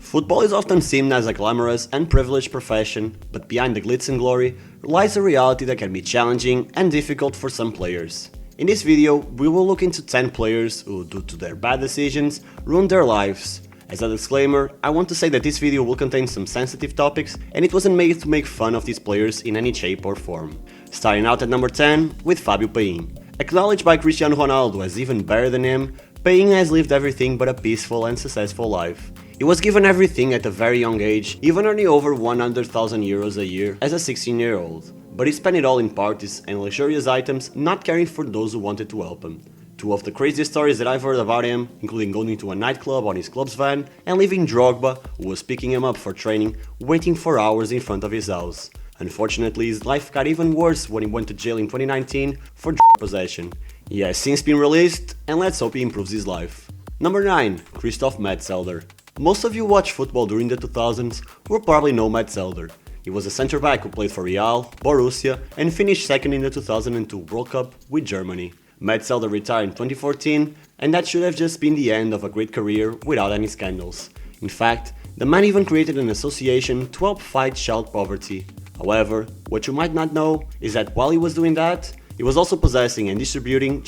Football is often seen as a glamorous and privileged profession, but behind the glitz and glory lies a reality that can be challenging and difficult for some players. In this video, we will look into 10 players who, due to their bad decisions, ruined their lives. As a disclaimer, I want to say that this video will contain some sensitive topics and it wasn't made to make fun of these players in any shape or form. Starting out at number 10 with Fábio Paim. Acknowledged by Cristiano Ronaldo as even better than him, Paim has lived everything but a peaceful and successful life. He was given everything at a very young age, even earning over 100,000 euros a year as a 16-year-old. But he spent it all in parties and luxurious items, not caring for those who wanted to help him. Two of the craziest stories that I've heard about him, including going to a nightclub on his club's van and leaving Drogba, who was picking him up for training, waiting for hours in front of his house. Unfortunately, his life got even worse when he went to jail in 2019 for drug possession. He has since been released, and let's hope he improves his life. Number 9. Christoph Metzelder. Most of you who watched football during the 2000s will probably know Metzelder. He was a centre-back who played for Real, Borussia, and finished second in the 2002 World Cup with Germany. Metzelder retired in 2014, and that should have just been the end of a great career without any scandals. In fact, the man even created an association to help fight child poverty. However, what you might not know is that while he was doing that, he was also possessing and distributing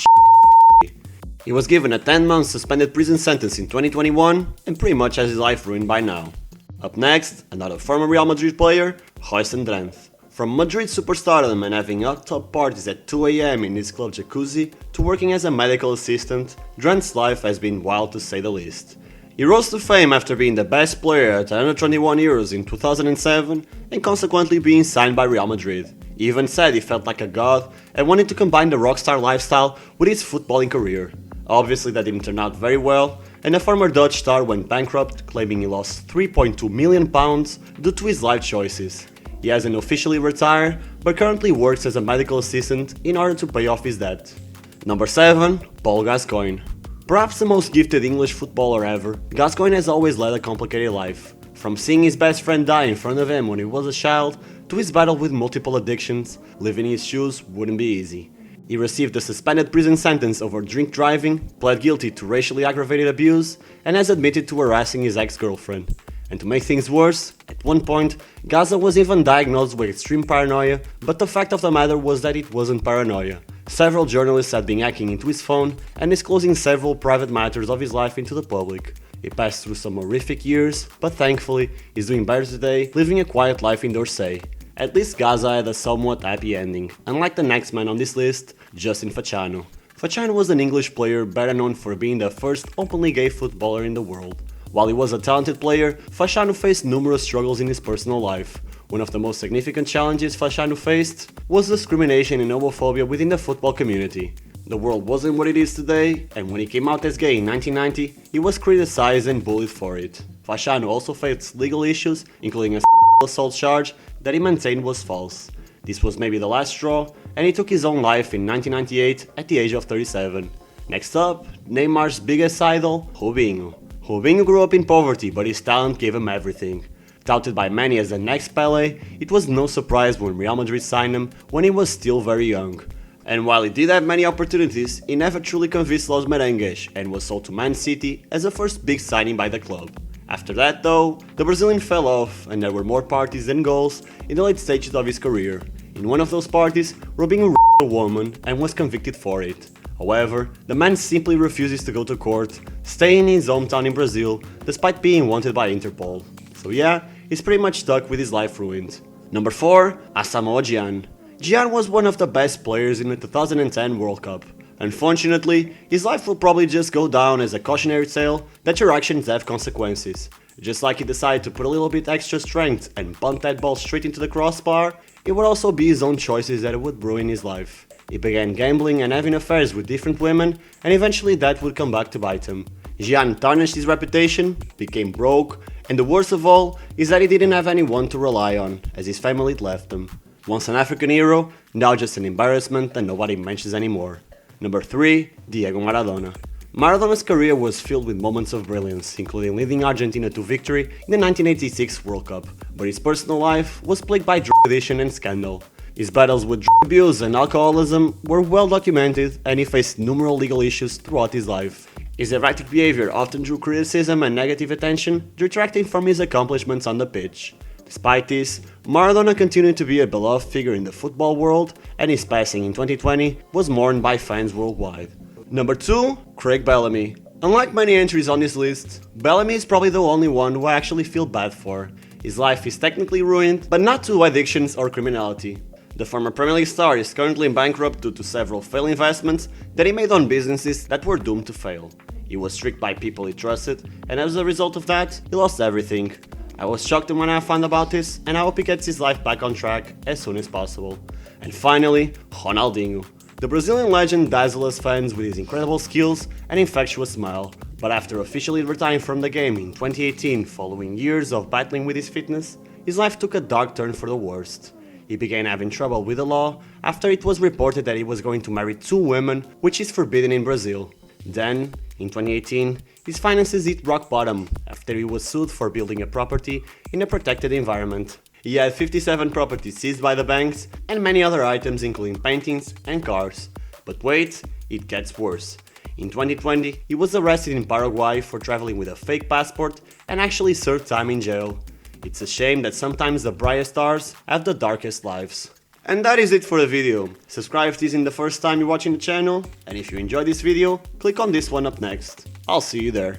He was given a 10-month suspended prison sentence in 2021 and pretty much has his life ruined by now. Up next, another former Real Madrid player, Royston Drenthe. From Madrid superstardom and having hot tub parties at 2 AM in his club jacuzzi to working as a medical assistant, Drenthe's life has been wild to say the least. He rose to fame after being the best player at 121 Euros in 2007 and consequently being signed by Real Madrid. He even said he felt like a god and wanted to combine the rockstar lifestyle with his footballing career. Obviously that didn't turn out very well, and the former Dutch star went bankrupt, claiming he lost £3.2 million due to his life choices. He hasn't officially retired, but currently works as a medical assistant in order to pay off his debt. Number 7. Paul Gascoigne. Perhaps the most gifted English footballer ever, Gascoigne has always led a complicated life. From seeing his best friend die in front of him when he was a child, to his battle with multiple addictions, living in his shoes wouldn't be easy. He received a suspended prison sentence over drink driving, pled guilty to racially aggravated abuse, and has admitted to harassing his ex-girlfriend. And to make things worse, at one point, Gaza was even diagnosed with extreme paranoia, but the fact of the matter was that it wasn't paranoia. Several journalists had been hacking into his phone and disclosing several private matters of his life into the public. He passed through some horrific years, but thankfully, he's doing better today, living a quiet life in Dorsey. At least Gaza had a somewhat happy ending, unlike the next man on this list, Justin Facciano. Facciano was an English player better known for being the first openly gay footballer in the world. While he was a talented player, Facciano faced numerous struggles in his personal life. One of the most significant challenges Facciano faced was discrimination and homophobia within the football community. The world wasn't what it is today, and when he came out as gay in 1990, he was criticized and bullied for it. Facciano also faced legal issues, including a assault charge that he maintained was false. This was maybe the last straw, and he took his own life in 1998 at the age of 37. Next up, Neymar's biggest idol, Robinho. Robinho grew up in poverty, but his talent gave him everything. Touted by many as the next Pelé, it was no surprise when Real Madrid signed him when he was still very young. And while he did have many opportunities, he never truly convinced Los Merengues and was sold to Man City as the first big signing by the club. After that though, the Brazilian fell off and there were more parties than goals in the late stages of his career. In one of those parties, Robinho raped a woman and was convicted for it. However, the man simply refuses to go to court, staying in his hometown in Brazil despite being wanted by Interpol. So yeah, he's pretty much stuck with his life ruined. Number 4. Asamoah Gyan. Gyan was one of the best players in the 2010 World Cup. Unfortunately, his life will probably just go down as a cautionary tale that your actions have consequences. Just like he decided to put a little bit extra strength and punt that ball straight into the crossbar, it would also be his own choices that would ruin his life. He began gambling and having affairs with different women, and eventually that would come back to bite him. Gyan tarnished his reputation, became broke, and the worst of all is that he didn't have anyone to rely on, as his family had left him. Once an African hero, now just an embarrassment that nobody mentions anymore. Number 3. Diego Maradona. Maradona's career was filled with moments of brilliance, including leading Argentina to victory in the 1986 World Cup, but his personal life was plagued by drug addiction and scandal. His battles with drug abuse and alcoholism were well documented, and he faced numerous legal issues throughout his life. His erratic behavior often drew criticism and negative attention, detracting from his accomplishments on the pitch. Despite this, Maradona continued to be a beloved figure in the football world, and his passing in 2020 was mourned by fans worldwide. Number 2. Craig Bellamy. Unlike many entries on this list, Bellamy is probably the only one who I actually feel bad for. His life is technically ruined, but not to addictions or criminality. The former Premier League star is currently bankrupt due to several failed investments that he made on businesses that were doomed to fail. He was tricked by people he trusted, and as a result of that, he lost everything. I was shocked when I found about this, and I hope he gets his life back on track as soon as possible. And finally, Ronaldinho. The Brazilian legend dazzled us fans with his incredible skills and infectious smile, but after officially retiring from the game in 2018 following years of battling with his fitness, his life took a dark turn for the worst. He began having trouble with the law after it was reported that he was going to marry 2 women, which is forbidden in Brazil. Then, in 2018, his finances hit rock bottom after he was sued for building a property in a protected environment. He had 57 properties seized by the banks and many other items including paintings and cars. But wait, it gets worse. In 2020, he was arrested in Paraguay for traveling with a fake passport and actually served time in jail. It's a shame that sometimes the brightest stars have the darkest lives. And that is it for the video. Subscribe if this is the first time you're watching the channel, and if you enjoyed this video, click on this one up next. I'll see you there.